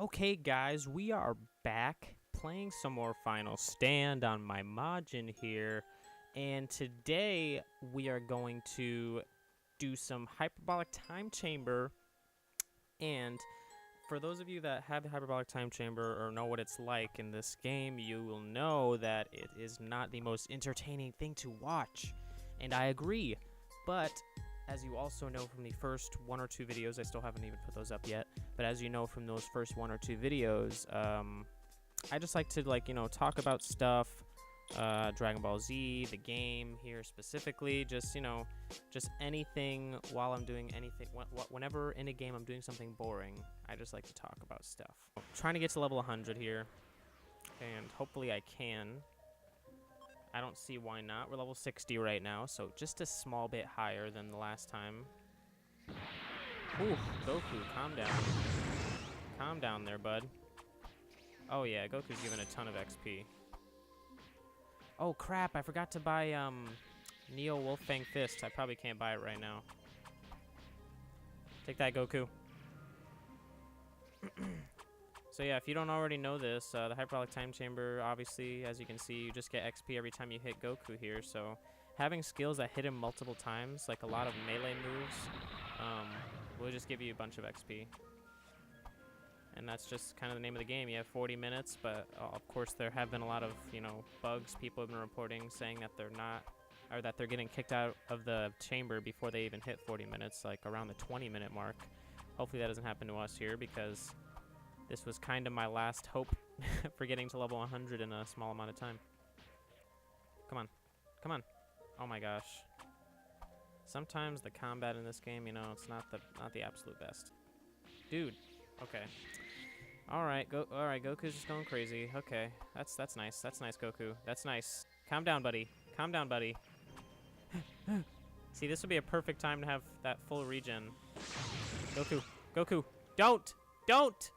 Okay, guys, we are back playing some more Final Stand on my Majin here, and today we are going to do some hyperbolic time chamber. And for those of you that have the hyperbolic time chamber or know what it's like in this game, you will know that it is not the most entertaining thing to watch, and I agree. But as you also know from the first one or two videos, I still haven't even put those up yet, but as you know from those first one or two videos, I just like to, talk about stuff, Dragon Ball Z, the game here specifically, just anything while I'm doing anything. Whenever in a game I'm doing something boring, I just like to talk about stuff. I'm trying to get to level 100 here, and hopefully I can. I don't see why not. We're level 60 right now, so just a small bit higher than the last time. Ooh, Goku, calm down. Calm down there, bud. Oh yeah, Goku's given a ton of XP. Oh crap, I forgot to buy Neo Wolfang Fist. I probably can't buy it right now. Take that, Goku. So yeah, if you don't already know this, the Hyperbolic Time Chamber, obviously, as you can see, you just get XP every time you hit Goku here. So having skills that hit him multiple times, like a lot of melee moves, will just give you a bunch of XP. And that's just kind of the name of the game. You have 40 minutes, but of course there have been a lot of, bugs people have been reporting saying that they're not, or that they're getting kicked out of the chamber before they even hit 40 minutes, like around the 20-minute mark. Hopefully that doesn't happen to us here, because this was kind of my last hope for getting to level 100 in a small amount of time. Come on. Come on. Oh my gosh. Sometimes the combat in this game, it's not the absolute best. Dude. Okay. Alright, Goku's just going crazy. Okay. That's nice. That's nice, Goku. That's nice. Calm down, buddy. Calm down, buddy. See, this would be a perfect time to have that full regen. Goku. Goku. Don't! Don't!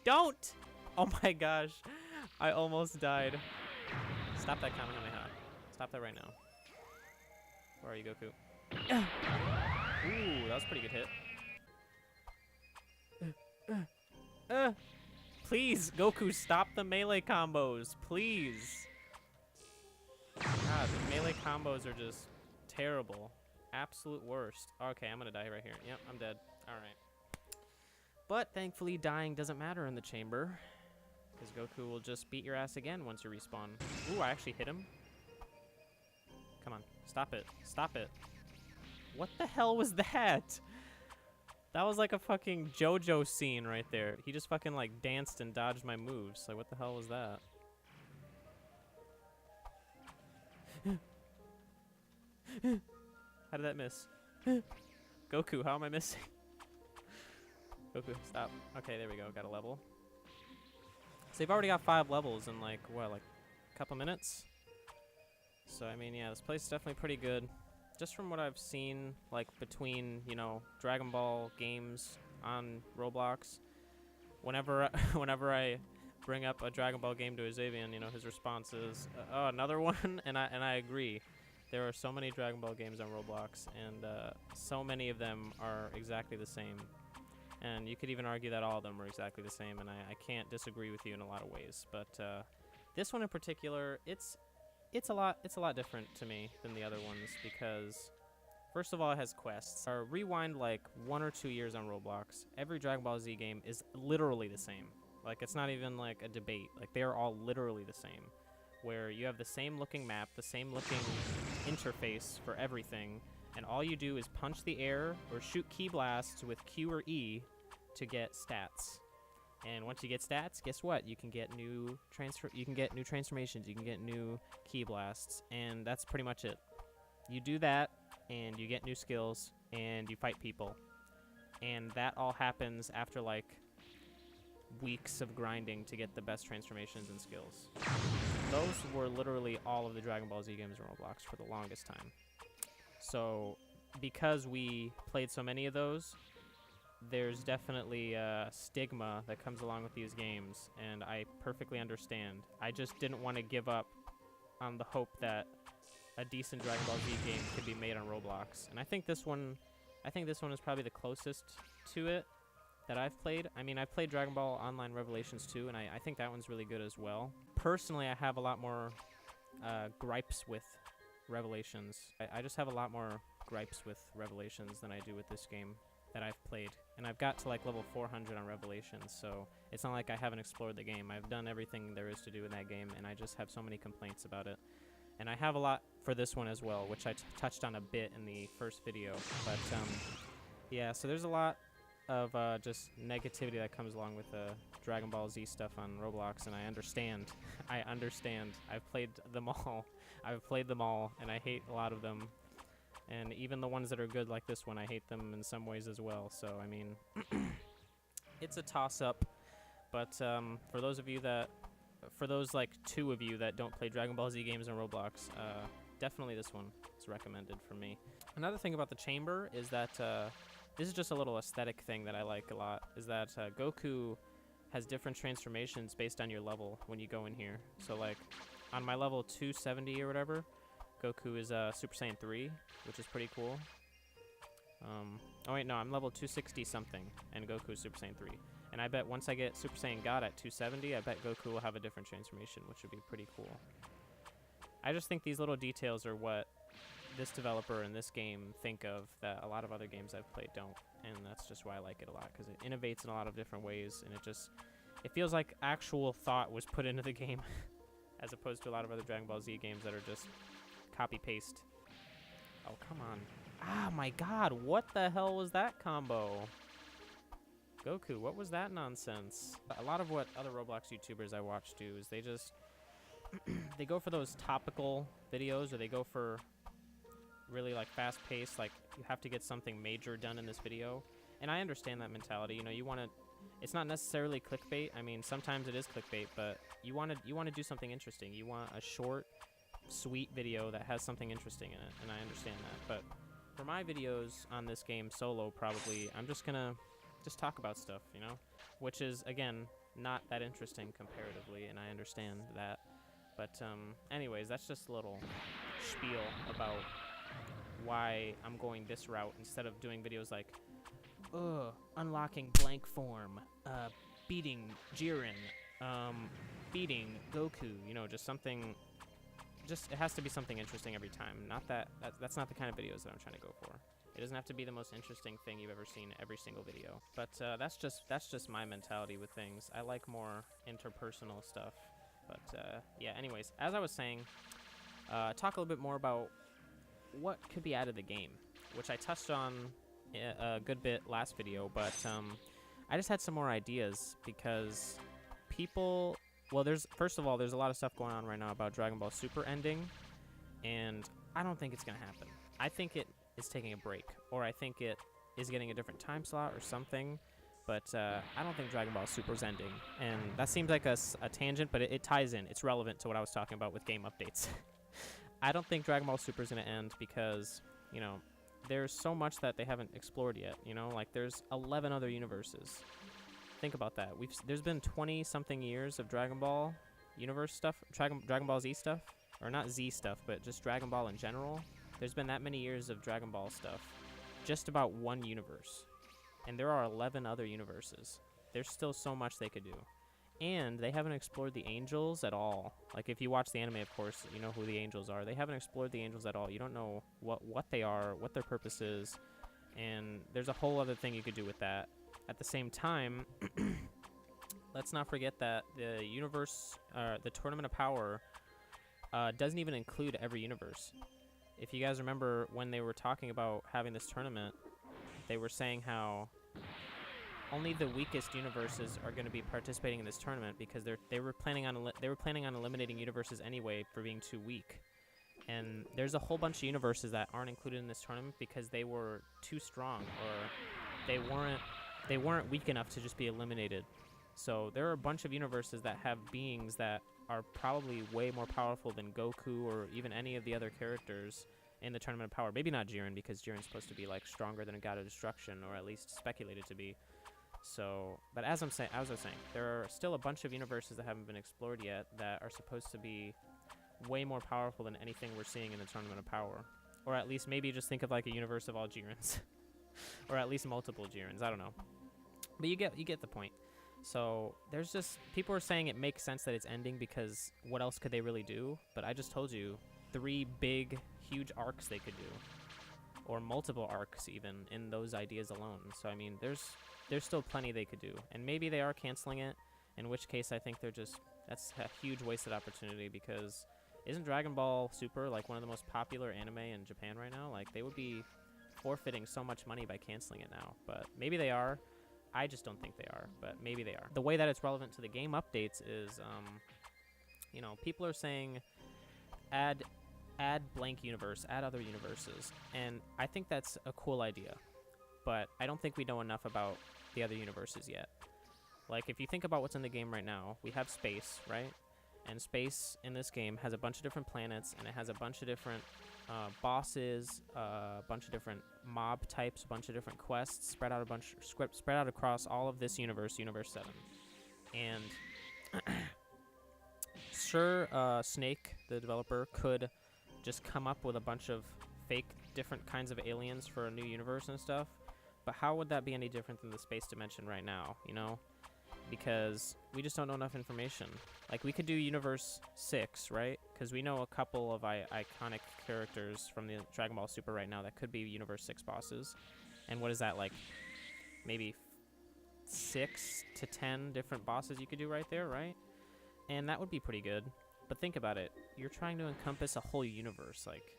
Don't! Oh my gosh. I almost died. Stop that Kamehameha. Stop that right now. Where are you, Goku? Ooh, that was a pretty good hit. Please, Goku, stop the melee combos. Please. God, the melee combos are just terrible. Absolute worst. Okay, I'm gonna die right here. Yep, I'm dead. Alright. But thankfully, dying doesn't matter in the chamber, because Goku will just beat your ass again once you respawn. Ooh, I actually hit him. Come on. Stop it. Stop it. What the hell was that? That was like a fucking JoJo scene right there. He just fucking like danced and dodged my moves. Like, what the hell was that? How did that miss? Goku, how am I missing? Goku, stop. Okay, there we go. Got a level. So they've already got 5 levels in like, what, like a couple minutes? So, I mean, yeah, this place is definitely pretty good. Just from what I've seen, like, between, Dragon Ball games on Roblox, whenever I bring up a Dragon Ball game to Xavier, his response is, oh, another one? And I agree. There are so many Dragon Ball games on Roblox, and so many of them are exactly the same. And you could even argue that all of them are exactly the same, and I can't disagree with you in a lot of ways. But this one in particular, it's a lot different to me than the other ones, because first of all, it has quests. Rewind like 1 or 2 years on Roblox, every Dragon Ball Z game is literally the same. Like, it's not even like a debate. Like, they are all literally the same, where you have the same looking map, the same looking interface for everything, and all you do is punch the air or shoot ki blasts with Q or E to get stats. And once you get stats, guess what? You can get new transformations, you can get new ki blasts, and that's pretty much it. You do that, and you get new skills, and you fight people. And that all happens after like weeks of grinding to get the best transformations and skills. Those were literally all of the Dragon Ball Z games in Roblox for the longest time. So because we played so many of those, there's definitely a stigma that comes along with these games, and I perfectly understand. I just didn't want to give up on the hope that a decent Dragon Ball Z game could be made on Roblox. And I think this one is probably the closest to it. that I've played. I mean, I've played Dragon Ball Online Revelations 2, and I think that one's really good as well. Personally, I have a lot more gripes with Revelations. I just have a lot more gripes with Revelations than I do with this game that I've played. And I've got to like level 400 on Revelations, so it's not like I haven't explored the game. I've done everything there is to do in that game, and I just have so many complaints about it. And I have a lot for this one as well, which I touched on a bit in the first video. But yeah, so there's a lot of just negativity that comes along with Dragon Ball Z stuff on Roblox, and I understand. I understand. I've played them all. I've played them all, and I hate a lot of them. And even the ones that are good like this one, I hate them in some ways as well. So, I mean, it's a toss-up. But for those of you that, for those like 2 of you that don't play Dragon Ball Z games on Roblox, definitely this one is recommended for me. Another thing about the chamber is that this is just a little aesthetic thing that I like a lot, is that Goku has different transformations based on your level when you go in here. So like on my level 270 or whatever, Goku is Super Saiyan 3, which is pretty cool. Oh wait, no, I'm level 260 something, and Goku is Super Saiyan 3. And I bet once I get Super Saiyan God at 270, I bet Goku will have a different transformation, which would be pretty cool. I just think these little details are what this developer and this game think of that a lot of other games I've played don't. And that's just why I like it a lot, because it innovates in a lot of different ways, and it feels like actual thought was put into the game, as opposed to a lot of other Dragon Ball Z games that are just copy-paste. Oh, come on. Ah, my God, what the hell was that combo? Goku, what was that nonsense? A lot of what other Roblox YouTubers I watch do is they just they go for those topical videos, or they go for really like fast-paced, like you have to get something major done in this video. And I understand that mentality. You know, you want to, it's not necessarily clickbait. I mean, sometimes it is clickbait, but you want to do something interesting. You want a short, sweet video that has something interesting in it, and I understand that. But for my videos on this game solo, probably I'm just gonna talk about stuff, you know, which is again not that interesting comparatively, and I understand that. But anyways, that's just a little spiel about why I'm going this route instead of doing videos like unlocking blank form, beating Jiren, beating Goku, you know, just something. Just, it has to be something interesting every time. Not that's not the kind of videos that I'm trying to go for. It doesn't have to be the most interesting thing you've ever seen every single video. But that's just my mentality with things. I like more interpersonal stuff. But yeah, anyways, as I was saying, talk a little bit more about what could be added to the game, which I touched on a good bit last video. But I just had some more ideas because people. Well, first of all, there's a lot of stuff going on right now about Dragon Ball Super ending, and I don't think it's going to happen. I think it is taking a break, or I think it is getting a different time slot or something, but I don't think Dragon Ball Super is ending, and that seems like a tangent, but it ties in. It's relevant to what I was talking about with game updates. I don't think Dragon Ball Super is going to end because, you know, there's so much that they haven't explored yet, you know? Like, there's 11 other universes. Think about that. There's been 20-something years of Dragon Ball universe stuff, Dragon Ball Z stuff, or not Z stuff, but just Dragon Ball in general. There's been that many years of Dragon Ball stuff, just about one universe, and there are 11 other universes. There's still so much they could do, and they haven't explored the angels at all. Like, if you watch the anime, of course, you know who the angels are. They haven't explored the angels at all. You don't know what they are, what their purpose is, and there's a whole other thing you could do with that. At the same time, let's not forget that the universe, the Tournament of Power, doesn't even include every universe. If you guys remember when they were talking about having this tournament, they were saying how only the weakest universes are going to be participating in this tournament because they were planning on eliminating universes anyway for being too weak. And there's a whole bunch of universes that aren't included in this tournament because they were too strong, or they weren't weak enough to just be eliminated. So there are a bunch of universes that have beings that are probably way more powerful than Goku or even any of the other characters in the Tournament of Power. Maybe not Jiren, because Jiren's supposed to be like stronger than a god of destruction, or at least speculated to be. So, but as I was saying, there are still a bunch of universes that haven't been explored yet that are supposed to be way more powerful than anything we're seeing in the Tournament of Power. Or at least maybe just think of like a universe of all Jirens. Or at least multiple Jirens, I don't know. But you get the point. So there's just, people are saying it makes sense that it's ending because what else could they really do? But I just told you 3 big, huge arcs they could do, or multiple arcs even in those ideas alone. So I mean, there's still plenty they could do, and maybe they are canceling it. In which case, I think that's a huge wasted opportunity, because isn't Dragon Ball Super like one of the most popular anime in Japan right now? Like, they would be forfeiting so much money by canceling it now. But maybe they are. I just don't think they are, but maybe they are. The way that it's relevant to the game updates is, you know, people are saying add blank universe, add other universes, and I think that's a cool idea, but I don't think we know enough about the other universes yet. Like, if you think about what's in the game right now, we have space, right? And space in this game has a bunch of different planets, and it has a bunch of different bosses, a bunch of different mob types, a bunch of different quests spread out across all of this universe, Universe 7. And sure, Snake, the developer, could just come up with a bunch of fake different kinds of aliens for a new universe and stuff, but how would that be any different than the space dimension right now, you know? Because we just don't know enough information. Like, we could do Universe 6, right? Because we know a couple of iconic characters from the Dragon Ball Super right now that could be Universe 6 bosses. And what is that, like, maybe 6 to 10 different bosses you could do right there, right? And that would be pretty good. But think about it. You're trying to encompass a whole universe. Like,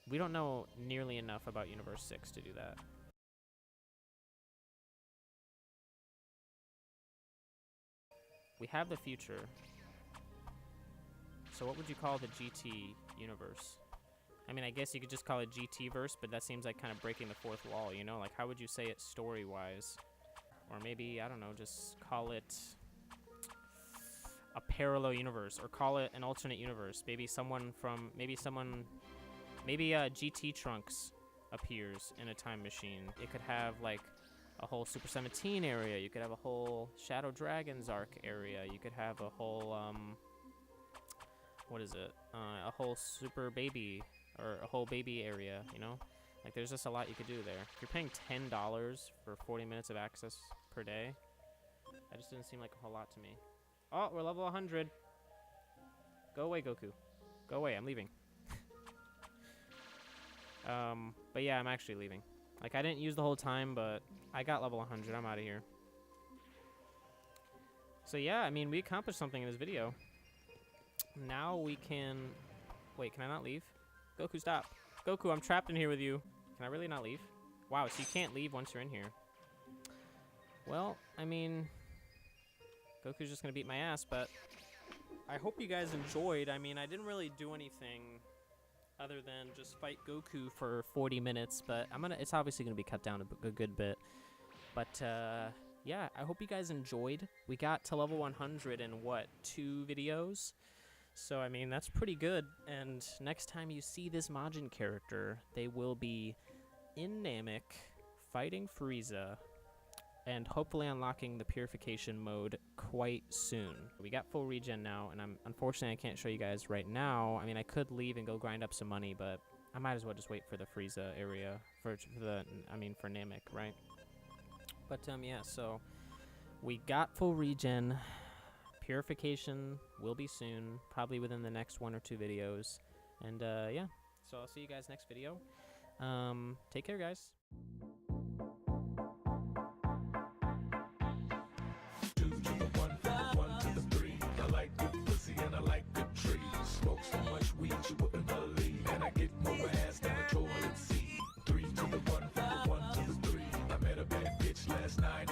we don't know nearly enough about Universe 6 to do that. We have the future. So what would you call the GT universe? I mean, I guess you could just call it GT-verse, but that seems like kind of breaking the fourth wall, you know? Like, how would you say it story-wise? Or maybe, I don't know, just call it a parallel universe, or call it an alternate universe. Maybe GT Trunks appears in a time machine. It could have, like, a whole Super 17 area. You could have a whole Shadow Dragons arc area. You could have a whole, what is it? A whole Super Baby, or a whole baby area, you know? Like, there's just a lot you could do there. If you're paying $10 for 40 minutes of access per day, that just didn't seem like a whole lot to me. Oh, we're level 100. Go away, Goku. Go away, I'm leaving. But yeah, I'm actually leaving. Like, I didn't use the whole time, but I got level 100. I'm out of here. So yeah, I mean, we accomplished something in this video. Now we can... Wait, can I not leave? Goku, stop. Goku, I'm trapped in here with you. Can I really not leave? Wow, so you can't leave once you're in here. Well, I mean... Goku's just gonna beat my ass, but... I hope you guys enjoyed. I mean, I didn't really do anything other than just fight Goku for 40 minutes, but it's obviously gonna be cut down a good bit. But yeah, I hope you guys enjoyed. We got to level 100 in what, 2 videos? So I mean, that's pretty good. And next time you see this Majin character, they will be in Namek fighting Frieza and hopefully unlocking the purification mode quite soon. We got full regen now, and unfortunately I can't show you guys right now. I mean, I could leave and go grind up some money, but I might as well just wait for the Frieza area for Namek, right? But yeah, so we got full regen. Purification will be soon, probably within the next 1 or 2 videos. And yeah, so I'll see you guys next video. Take care, guys. Smoke so much weed you wouldn't believe, and I get more ass than a toilet seat. 3 to the 1, from the 1 to the 3. I met a bad bitch last night.